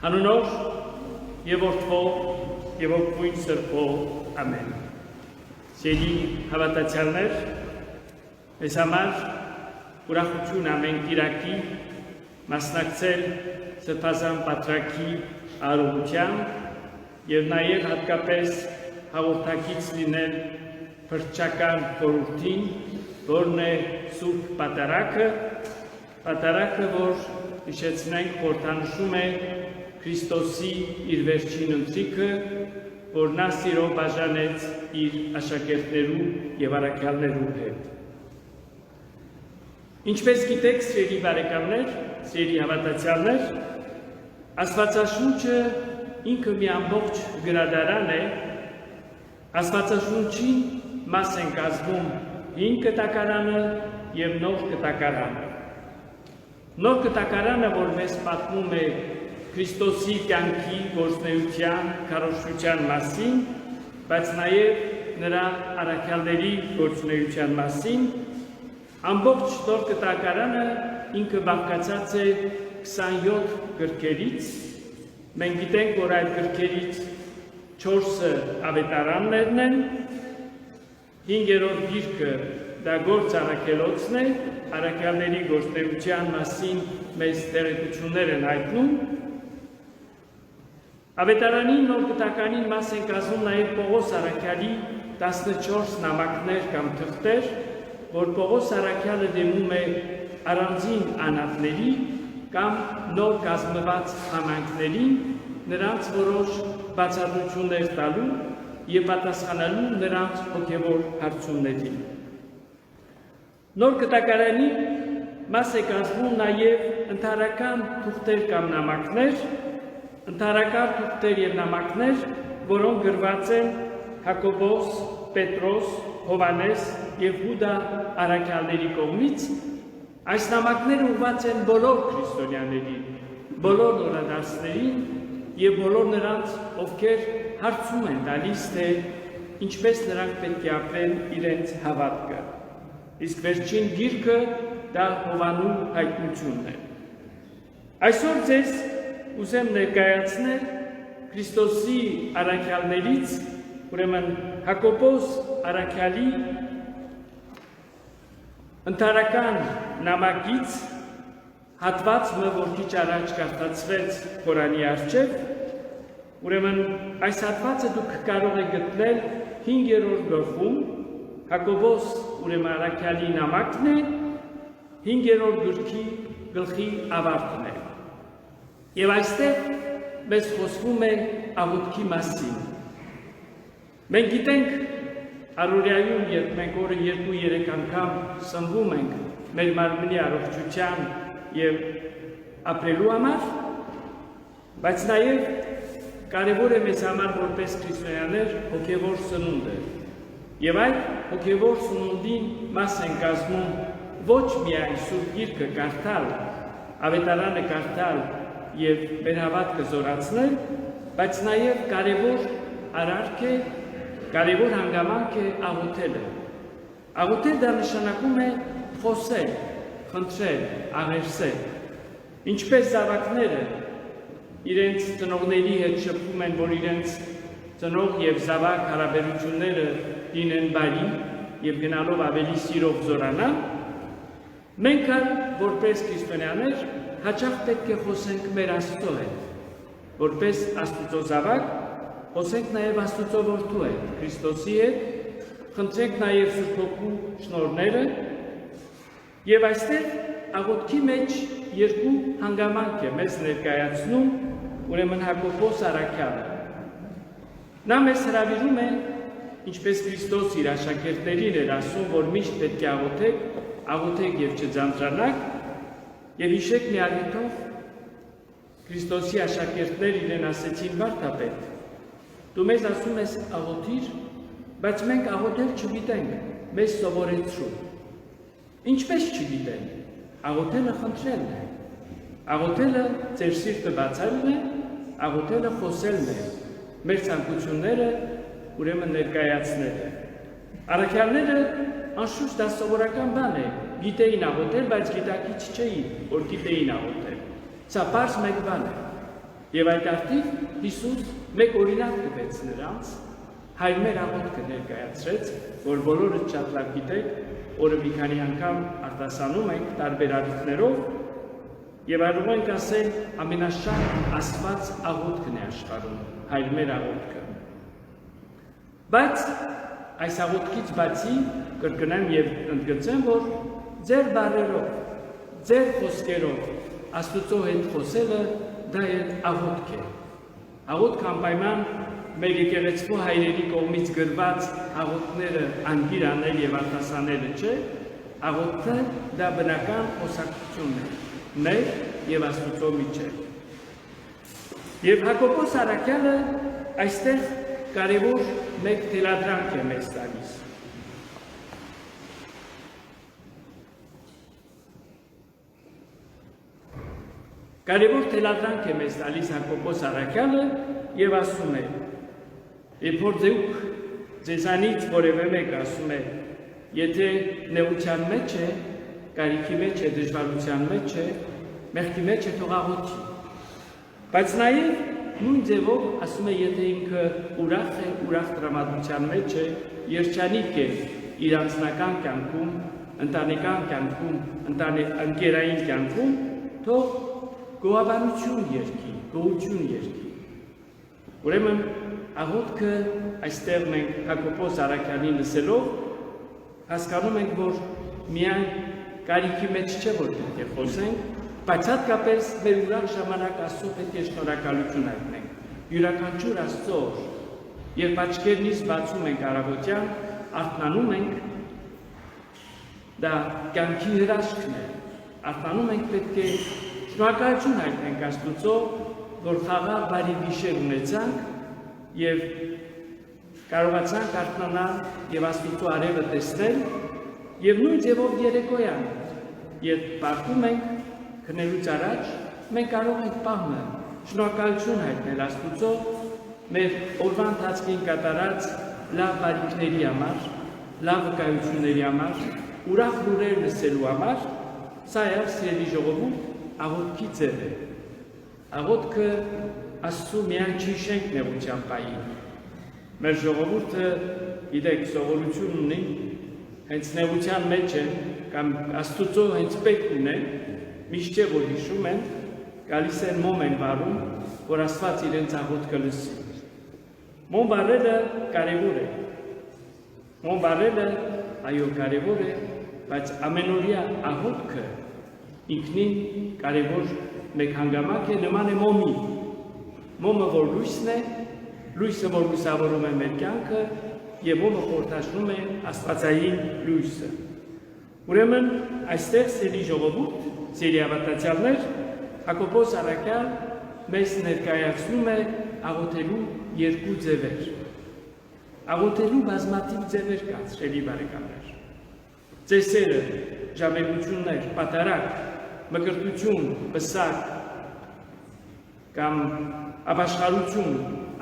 Հանունով եւ Որդվով եւ Ոգուն Սրբով ամեն։ Սիրելի հավատացյալներ, մեզ համար ուրախություն ամեն Կիրակի մասնակցել Սրբազան Պատրիարքի արարողության եւ նաեւ հատկապես հաղորդակից լինել փրկչական խորհրդին, որն է Սուրբ Պատարագը, որ հիշեցնենք խորհրդանշում է Քրիստոսի իր վերջին ընթրիքը, որ նա սիրով բաժանեց իր աշակերտներու եւ առաքյալներու հետ։ Ինչպես գիտեք, սիրելի բարեկամներ, սիրելի հավատացյալներ, Աստվածաշունչը ինքը մի ամբողջ գրադարան է, Աստվածաշունչին մաս են կազմում հին կտակարանը եւ նոր կտակարանը։ Նոր կտակարանը, որ մեզ պատմում է Քրիստոսի կյանքի գործունեության, քարոզչության մասին, բայց նաեւ նրա առաքյալների գործունեության մասին, ամբողջ նոր կտակարանը ինքը բաղկացած է 27 գրքերից։ Մենք գիտենք, որ այդ գրքերից 4-ը ավետարաններն են, 5-րդ գիրքը դա Գործ առաքելոցն է, առաքյալների գործունեության մասին մեծ տեղեկություններ են հայտնում։ Ավետարանի նոր կտականին մաս են կազմում նաև Պողոս առաքյալի 14 նամակներ կամ թղթեր, որ Պողոս առաքյալը դիմում է առանձին անհատների կամ նոր կազմված համայնքներին, նրանց որոշ բացատրություններ տալու եւ պատասխանելու նրանց հոգեվոր հարցումներին։ Նոր կտակարանի մաս է կազմում նաև ընդհանրական թուղթեր կամ նամակներ, ընդհանրական թուղթեր եւ նամակներ, որոնք գրված են Հակոբոս, Պետրոս, Հովանես եւ Հուդա առաքյալների կողմից։ Այս նամակները ուղղված են բոլոր քրիստոնյաներին, բոլոր նորադարձներին եւ բոլոր նրանց, ովքեր հարցում են տալիս, թե ինչպես նրանք պետք է ապրեն իրենց հավատքը։ Իսկ վերջին գիրքը դա Հովանու հայտնությունն է։ Այսօր ձեզ ուզեմ ներկայացնել Քրիստոսի առաքյալներից, ուրեմն Հակոբոս առաքյալի ընդհանրական նամակից հատվածը, որ քիչ առաջ կարդացվեց Ղուրանի առջև, ուրեմն այս հատվածը դուք կարող եք գտնել 5-րդ գլխում, Հակոբոս ուրեմն առաքյալի նամակն է, 5-րդ գլխի ավարտն է։ Եվ այստեղ մեզ խոսվում է աղոթքի մասին։ Մենք գիտենք առօրյայում, երբ մենք օրը 2-3 անգամ սնվում ենք մեր մարմնի առողջության եւ ապրելու համար, բայց նաեւ կարևոր է մեզ համար որպես քրիստոնյաներ հոգեվոր սնունդը։ Եվ այդ հոգեվոր սնունդին մաս են կազմում ոչ միայն Սուրբ Գիրքը կարդալ, ավետարանը կարդալ եւ մեր հավատքը զորացնել, բայց նաեւ կարևոր արարք է, կարևոր հանգամանք է աղոթելը։ Աղոթել դա նշանակում է խոսել, խնդրել, աղերսել։ Ինչպես զավակները իրենց ծնողների հետ շփվում են, որ իրենց ծնող եւ զավակ հարաբերությունները լինեն բարի եւ գնալով ավելի սիրով զորանան, մենք որպես քրիստոնյաներ հաճախ պետք է խոսենք մեր Աստծո հետ, որպես Աստծո զավակ, խոսենք նաև Աստծո որդու հետ, Քրիստոսի հետ, խնդրենք նաև Սուրբ Հոգու շնորհները, եւ այստեղ աղոթքի մեջ երկու հանգամանք է մեզ ներկայացնում, ուրեմն Հակոբոս առաքյալը։ Նա մեզ հրավիրում է, ինչպես Քրիստոս իր աշակերտներին էր ասում, որ միշտ պետք է աղոթեք եւ չձանձրանաք, եւ հիշեք մի առիթով Քրիստոսի աշակերտներ իրեն ասեցին. «Վարդապետ, դու մեզ ասում ես աղոթիր, բայց մենք աղոթել չգիտենք, մեզ սովորեցրու»։ Ինչպես չգիտենք, աղոթելը խնդրելն է, աղոթելը ձեր սիրտը բացելն է, աղոթելը խոսելն է, մեր ցանկությունները ուրեմն ներկայացնելը։ Առաքյալները անշուշտ դա սովորական բան է, գիտեին աղոթել, բայց գիտակից չէին, որ գիտեին աղոթել։ Սա պարզ մեկ բան է։ Եվ այդ արդիվ Հիսուս մեկ օրինակ տվեց նրանց, հայր մեր աղոթքը ներկայացրեց, որ բոլորը շատ լավ գիտեք, որը մի քանի անգամ արտասանում ենք տարբեր առիթներով, եւ կարող ենք ասել ամենաշատ Աստված աղոթքն է աշխարհում, հայր մեր աղոթքը։ Բայց այս աղոթքից բացի կրկնեմ եւ ընդգծեմ, որ ձեր բառերով, ձեր խոսքերով Աստծո հետ խոսելը դա է աղոթք է։ Աղոթքը անպայման մեր եկեղեցու հայրերի կողմից գրված աղոթքները անգիր անել եւ արտասանելը չէ, աղոթքը դա բնական խոսակցությունն է մեր եւ Աստծո միջեւ։ Եվ Հակոբոս Արաքյալը այստեղ կարևոր մեկ թելադրանք է մեզ տալիս։ Կարևոր թելադրանք է մեզ տալիս Հակոբոս Արաքյալը եւ ասում է. Երբ որ դուք ձեզանից որևէ մեկ ասում է, եթե նեղության մեջ է, կարիքի մեջ է, դժվարության մեջ է, մեղքի մեջ է, թող աղոթի։ Բայց նաեւ նույն ձևով ասում է, եթե ինքը ուրախ է, ուրախ տրամադրության մեջ է, երջանիկ է իր անձնական կյանքում, ընտանեկան կյանքում, ընկերային կյանքում, թող գոհաբանություն երգի, գոհություն երգի։ Ուրեմն աղոթքը այստեղ մենք Հակոբոս Արաքյալին լսելով հասկանում ենք, որ միայն կարիքի մեջ չէ, որ պետք է խոսենք, բայց հատկապես մեր ուրախ ժամանակ Աստծո պետք է շնորհակալություն հայտնենք։ Յուրաքանչյուր Աստծո երբ աչքերնից բացում ենք առավոտյան, արթնանում ենք, դա կյանքի հրաշքն է։ Արթնանում ենք պետք է շնորհակալություն հայտնենք Աստծո, որ խաղաղ բարի գիշեր ունեցանք եւ կարողացանք արթնանալ եւ Աստծո արևը տեսնել եւ նույն ձևով երեկոյան, երբ պարտում ենք քնելուց առաջ, մենք կարող ենք պահը շնորհակալություն հայտնել Աստծո մեր օրվա ընթացքին կատարած լավ բարիքների համար, լավ վկայությունների համար, ուրախ լուրեր լսելու համար, սա է սիրելի ժողովուրդ, աղոթքի ձև է։ Աղոթքը Աստծո միայն չհիշենք նեղության պահին։ Մեր ժողովուրդը, գիտեք, սովորություն ունի, հենց նեղության մեջ են, կամ Աստծո հենց պետք ունեն, միշտ չէ, որ հիշում են, գալիս են մոմ են վարում, որ Աստված իրենց աղոթքը լսի։ Մոմ վարելը կարևոր է։ Մոմ վարելը, այո, կարևոր է, բայց ամենօրյա աղոթքը ինքնին կարևոր մեկ հանգամանք է, նման է մոմի։ Մոմը, որ լույսն է, լույսը, որ լուսավորում է մեր կյանքը, եւ մոմը խորհրդաշնում է աստվածային լույսը։ Ուրեմն, այստեղ սիրելի ժողովուրդ, սիրելի հավատացյալներ, Հակոբոս Արաքյալ մեզ ներկայացնում է աղոթելու երկու ձևեր։ Աղոթելու բազմաթիվ ձևեր կա, սիրելի բարեկամներ։ Ծեսերը, ժամերություններ, պատարակ, մկրտություն, պսակ կամ ապաշխարություն,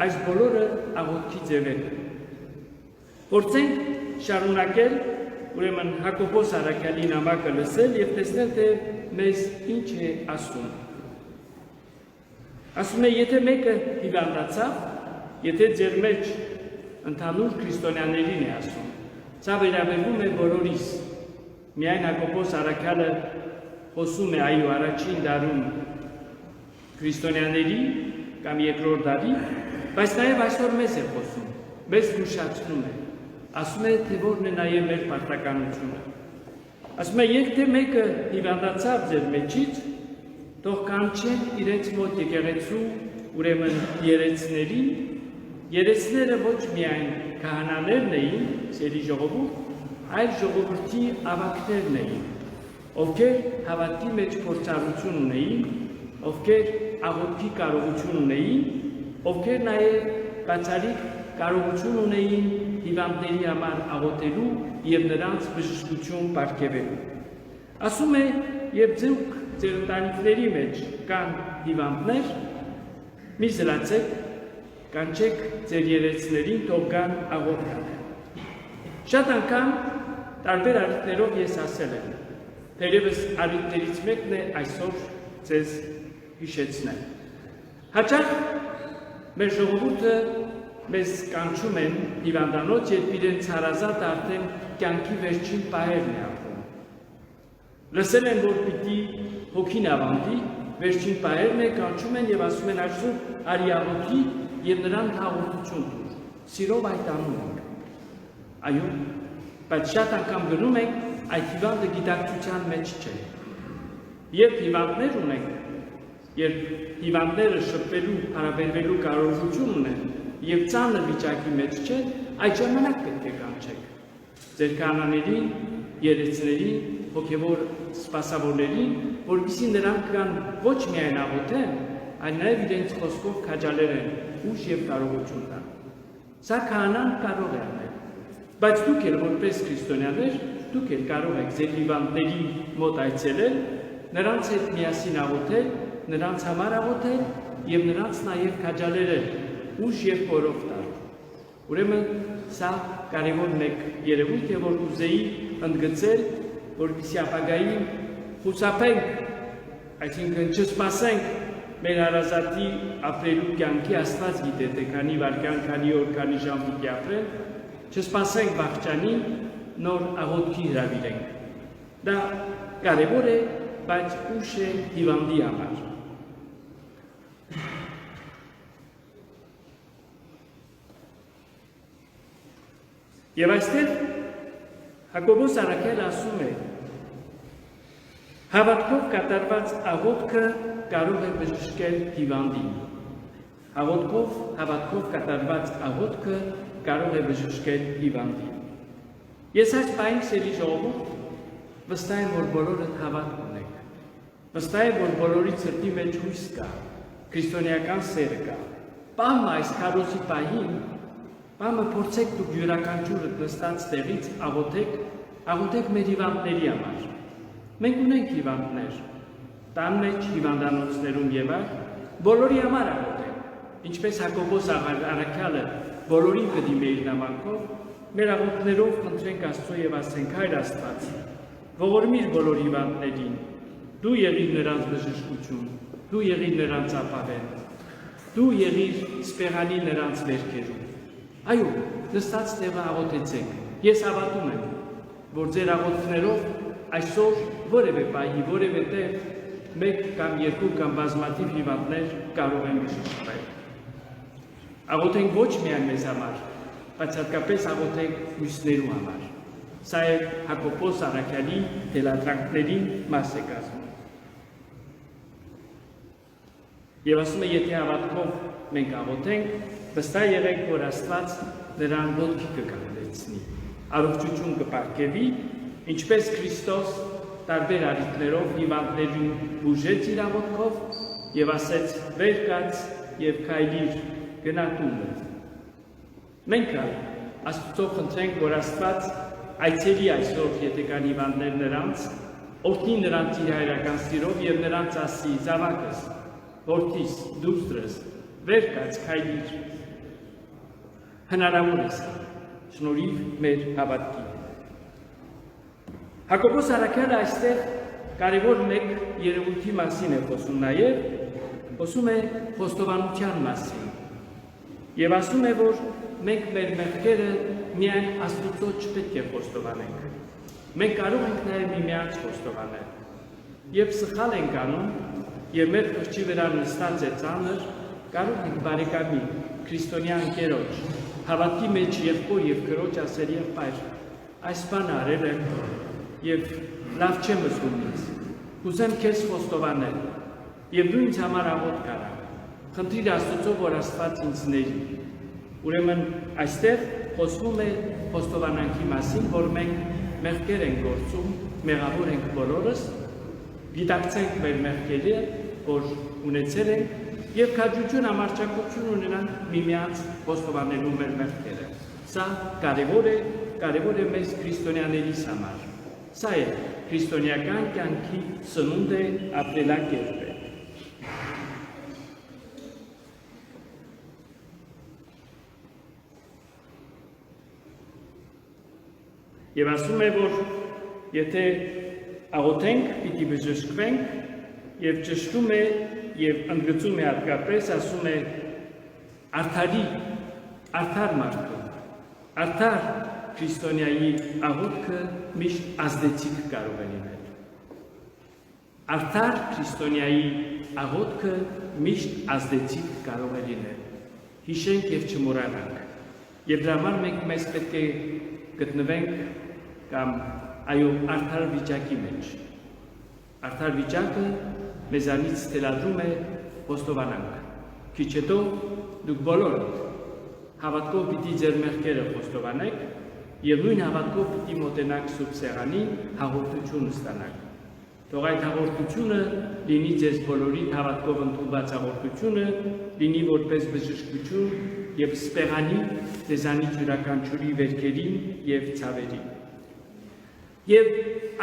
այս բոլորը աղոթքի ձևեր են։ Փորձենք շարունակել, ուրեմն Հակոբոս Արաքյալի նամակը լսել եւ տեսնել, թե մեզ ինչ է ասում։ Ասում է, եթե մեկը հիվանդացավ, եթե ձեր մեջ ընդհանուր քրիստոնյաներին է ասում, սա վերաբերվում է բոլորիս։ Միայն Հակոբոս Արաքյալը խոսում է այո առաջին դարում քրիստոնյաների կամ երկրորդ դարի, բայց նաև այսօր մեզ է խոսում, մեզ զգուշացնում է, ասում է, թե որն է նաև մեր պարտականությունը։ Ասում է, եթե մեկը հիվանդացավ ձեր մեջից, թող կանչեն իրենց մոտ եկեղեցու, ուրեմն երեցներին, երեցները ոչ միայն քահանաներն էին, սիրելի ժողովուրդ, այլ ժողովրդի ավագներն էին, ովքեր հավատքի մեջ փորձառություն ունեին, ովքեր աղոթքի կարողություն ունեին, ովքեր նաև բացառիկ կարողություն ունեին հիվանդների համար աղոթելու եւ նրանց բժշկություն պարգևելու։ Ասում է, երբ դուք ձեր ընտանիքների մեջ կան հիվանդներ, մի զրացեք, կանչեք ձեր երեցներին, թող գան աղոթան։ Շատ անգամ տարբեր առիթներով ես ասել եմ, թերևս առիթներից մեկն է այսօր ձեզ հիշեցնել։ Հաճախ մեր ժողովուրդը մեզ կանչում են հիվանդանոց, երբ իրենց հարազատ արդեն կյանքի վերջին պահերն է ապրում։ Լսել են, որ պիտի հոգին ավանդի, վերջին պահերն է կանչում են եւ ասում են այսօր արի աղոթի եւ նրան հաղորդություն տուր։ Սիրով այդ անում ենք։ Այո, բայց շատ անգամ գնում ենք այդ հիվանդը գիտակցության մեջ չէ։ Երբ հիվանդներ ունենք, երբ հիվանդները շփվելու, հարաբերվելու կարողություն ունեն եւ ծանր վիճակի մեջ չէ, այդ ժամանակ պետք է կանչեք ձեր կանաներին, երեցներին, հոգևոր սպասավորներին, որպեսզի նրանք կան ոչ միայն աղոթեն, այլ նաեւ իրենց խոսքով քաջալերեն, ուժ եւ կարողություն տան։ Սա քահանան կարող է անել, բայց դուք էլ որպես քրիստոնյաներ, դուք էլ կարող եք ձեր հիվանդների մոտ այցելել, նրանց հետ միասին աղոթել, նրանց համար աղոթել եւ նրանց նաեւ քաջալերել, ուժ եւ կորով տալ։ Ուրեմն սա կարևոր մեկ երևույթ է, որ կուզեի ընդգծել, որպեսզի ապագային խուսափենք, այսինքն չսպասենք մեր հարազատի ապրելու կյանքի, Աստված գիտե թե քանի վայրկյան, քանի օր, քանի ժամ պիտի ապրեն, չսպասենք վախճանի, նոր աղոթքի հրավիրենք։ Դա կարևոր է, բայց ուշ է հիվանդի համար։ Եվ այստեղ Հակոբոս առաքյալը ասում է. հավատքով կատարված աղոթքը կարող է բժշկել հիվանդին։ Հավատքով կատարված աղոթքը կարող է բժշկել հիվանդին։ Ես այս պահին սիրելի ժողովուրդ վստահ եմ, որ բոլորդ հավատք ունեք։ Վստահ եմ, որ բոլորի սրտի մեջ հույս կա, քրիստոնեական սեր կա։ Պահը այս քարոզի պահին, պահը փորձեք դուք յուրաքանչյուրդ նստած տեղից աղոթեք մեր հիվանդների համար։ Մենք ունենք հիվանդներ, տան մեջ հիվանդանոցներում եւ այլ, բոլորի համար աղոթենք։ Ինչպես Հակոբոս առաքյալը բոլորին կդիմի իր նամակով, մեր աղոթներով խնդրենք Աստծո եւ ասենք Հայր Աստված, ողորմիր բոլոր հիվանդներին, դու եղիր նրանց բժշկություն, դու եղիր նրանց ապավեն, դու եղիր սպեղանի նրանց վերքերում։ Այո, նստած տեղը աղոթեցեք։ Ես հավատում եմ, որ ձեր աղոթներով այսօր որևէ պահի, որևէ տեղ մեկ կամ երկու կամ բազմաթիվ հիվանդներ կարող են բժշկվել։ Աղոթենք ոչ միայն մեզ համար, բայց հատկապես աղոթենք մյուսներու համար։ Սա է Հակոբոս առաքյալի թելադրանքների մաս է կազմում։ Եվ ասում է, եթե հավատքով մենք աղոթենք, վստահ եղեք, որ Աստված նրան ոտքի կկանգնեցնի, առողջություն կպարգևի, ինչպես Քրիստոս տարբեր առիթներով հիվանդներին բուժեց իր աղոթքով եւ ասեց վեր կաց եւ քայլիր գնա տունդ։ Մենք Աստծո խնդրենք, որ Աստված այցելի այսօր, եթե կան հիվանդներ նրանց, օգնի նրանց իր հայրական սիրով եւ նրանց ասի զավակս, որդիս, դուստրս, վեր կաց քայլիր։ Հնարավոր է սա, շնորհիվ մեր հավատքի։ Հակոբոս առաքյալը այստեղ կարևոր մեկ երևույթի մասին է խոսում նաև, խոսում է խոստովանության մասին եւ ասում է, որ մենք մեր մեղքերը միայն Աստծո չպետք է խոստովանենք։ Մենք կարող ենք նաև միմյանց խոստովանել։ Երբ սխալ ենք անում եւ մեր խղճի վրա նստած է ծանր, կարող ենք բարեկամի, քրիստոնյա ընկերոջ, հավատքի մեջ եղբոր եւ քրոջ ասել եղբայր, այս բանը արել եմ եւ լավ չեմ զգում ինձ, կուզեմ քեզ խոստովանել եւ դու ինձ համար աղոթ կարա, խնդրիր Աստծո, որ Աստված ինձ ների։ Ուրեմն այստեղ խոսվում է խոստովանանքի մասին, որ մենք մեղքեր ենք գործում, մեղավոր ենք բոլորս, գիտակցենք մեր մեղքերը, որ ունեցել ենք եւ քաջություն ամաչակցություն ունենանք միմյանց խոստովանելու մեր մեղքերը։ Սա կարևոր է մեզ քրիստոնյաներիս համար։ Սա է քրիստոնեական կյանքի սնունդ է, ապրելակերպ է։ Եվ ասում է, որ եթե աղոթենք, պիտի բժշկվենք, եւ ճշտում է եւ ընդգծում է հատկապես, ասում է արդար մարդու, արդար քրիստոնյայի աղոթքը միշտ ազդեցիկ կարող է լինել։ Արդար քրիստոնյայի աղոթքը միշտ ազդեցիկ կարող է լինել։ Հիշենք եւ չմոռանանք։ Եվ դրա համար մենք մեզ պետք է գտնվենք կամ այո արդար վիճակի մեջ։ Արդար վիճակը մեզանից թելադրում է խոստովանանք։ Քիչ հետո դուք բոլորդ հավատքով պիտի ձեր մեղքերը խոստովանեք եւ նույն հավատքով պիտի մոտենաք Սուրբ Սեղանին հաղորդություն ստանաք։ Թող այդ հաղորդությունը լինի ձեզ բոլորի հավատքով ընդունված հաղորդությունը, լինի որպես բժշկություն եւ սպեղանի ձեզանից յուրաքանչյուրի վերքերին եւ ցավերին։ Եվ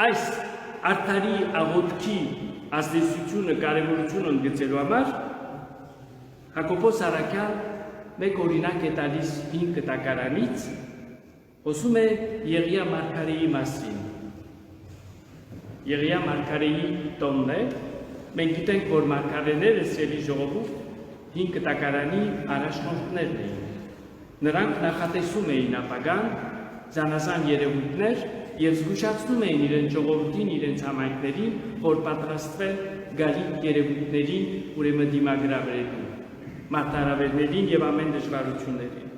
այս արդարի աղոթքի ազդեցությունը, կարևորությունը ընդգծելու համար Հակոբոս Առաքյալ մեկ օրինակ է տալիս 5 կտակարանից, խոսում է Եղիա մարգարեի մասին։ Եղիա մարգարեի տոնն է, մենք գիտենք, որ մարգարեները սիրելի ժողովուրդ 5 կտակարանի առաջնորդներն էին։ Նրանք նախատեսում էին ապագան, զանազան երևույթներ եւ զգուշացնում էին իրենց ժողովրդին, իրենց համայնքներին, որ պատրաստվել գալիք երևույթներին, ուրեմն դիմագրավելու, մարտահրավերներին եւ ամեն դժվարություններին։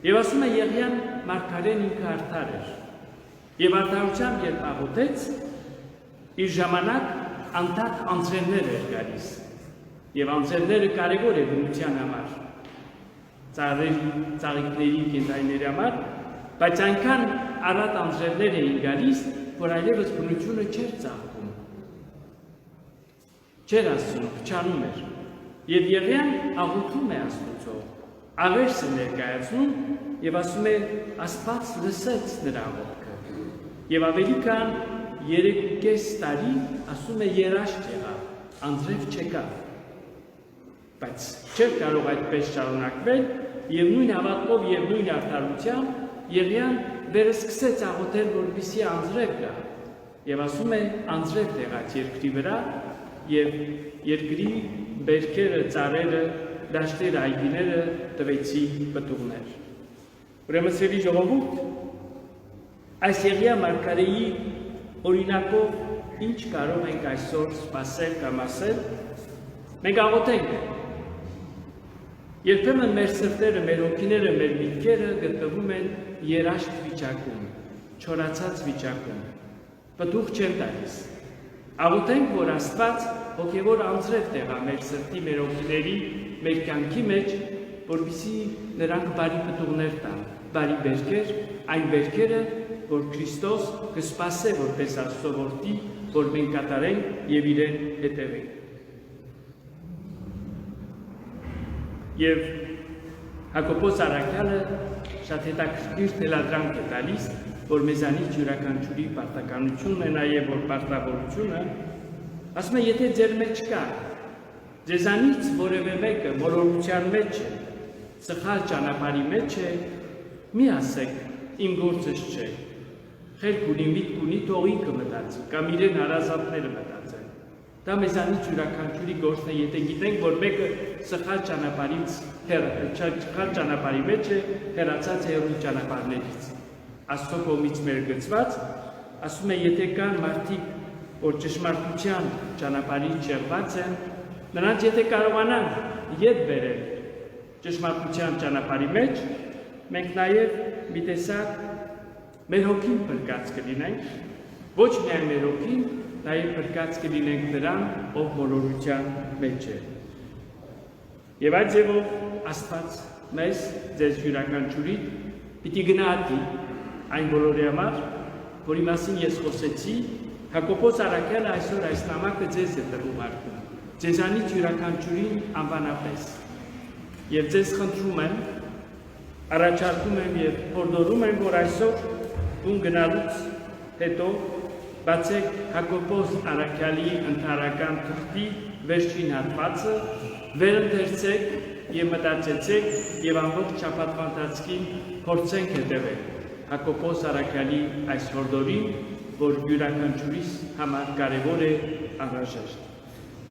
Եվ ասում է Եղիան մարգարեն ինքը արդար էր։ Եվ արդարությամբ երբ աղոթեց, իր ժամանակ անդադ անձրևներ էր գալիս։ Եվ անձրևները կարևոր է բնության համար, ծաղիկների, կենդանիների համար, բայց այնքան առատ անձրևներ էին գալիս, որ այլևս բնությունը չէր ծաղկում, չէր ասում, փչանում էր։ Եվ Եղիան աղոթում է Աստծո, աղերս է ներկայացնում եւ ասում է Աստված լսեց նրա աղոթքը։ Եվ ավելի քան 3.5 տարի ասում է երաշտ եղավ, անձրև չեկավ։ Բայց չէր կարող այդպես շարունակվել եւ նույն հավատքով եւ նույն արդարությամբ Եղիան վերսկսեց աղոթել, որպեսզի անձրև գա։ Եվ ասում է անձրև տեղաց երկրի վրա եւ երկրի բերքերը, ծառերը, դաշտերը, այգիները տվեցի պտուղներ։ Ուրեմն սիրելի ժողովուրդ, այս Եղիա մարգարեի օրինակով ինչ կարող ենք այսօր սպասել կամ ասել, մենք աղոթենք։ Երբեմն մեր սրտերը, մեր հոգիները, մեր միտքերը գտնվում են երաշտ վիճակում, չորացած վիճակում, պտուղ չեն տալիս։ Աղոթենք, որ Աստված հոգևոր անձրև տեղա մեր սրտի, մեր հոգիների, մեր կյանքի մեջ, որպեսզի նրանք բարի պտուղներ տան, բարի բերքեր, այն բերքերը, որ Քրիստոս կսպասե որպես Աստծո որդի, որ մենք կատարենք եւ իրեն հետևենք։ Եվ Հակոբոս Առաքյալը շատ հետաքրքիր թելադրանք է տալիս, որ մեզանից յուրաքանչյուրի պարտականությունն է նաեւ որ պարտավորությունը, ասում է, եթե ձեր մեջ կա, ձեզանից որևէ մեկը մոլորության մեջ է, սխալ ճանապարհի մեջ է, մի ասեք, իմ գործս չէ, խելք ունի, միտք ունի, թող ինքը մտածի, կամ իրեն հարազատները մտածեն։ Դա մեզանից յուրաքանչյուրի գործն է, եթե գիտենք, որ մեկը սխալ ճանապարհի մեջ է, հեռացած է հեռու ճանապարհներից։ Աստծո կողմից մեր գծված, ասում է, եթե կան մարդիկ, որ ճշմարտության ճանապարհից շեղված են, նրանց եթե կարողանան ետ բերել ճշմարտության ճանապարհի մեջ, մենք նաև մի տեսակ մեր հոգին փրկած կլինենք, ոչ միայն մեր հոգին, նաև փրկած կլինենք նրան, ով մոլորության մեջ է։ Եվ այդ ձևով Աստված մեզ, ձեզ յուրաքանչյուրի, պիտի գնահատի այն բոլորի համար, որի մասին ես խոսեցի, Հակոբոս Առաքյալը այսօր այս նամակը ձեզ է տրվում արկում, ձեզանից յուրաքանչյուրին անվանապես։ Եվ ձեզ խնդրում եմ, առաջարկում եմ եւ հորդորում եմ, որ այսօր տուն գնալուց հետո բացեք Հակոբոս Առաքյալի ընդհանրական թղթի վերջին հատվածը, վերընթերցեք եւ մտածեցեք եւ ամբողջ շաբաթվա ընթացքին փորձենք հետևել Հակոբոս Առաքյալի այս հորդորին, որ յուրաքանչյուրիս համար կարևոր է, անհրաժեշտ։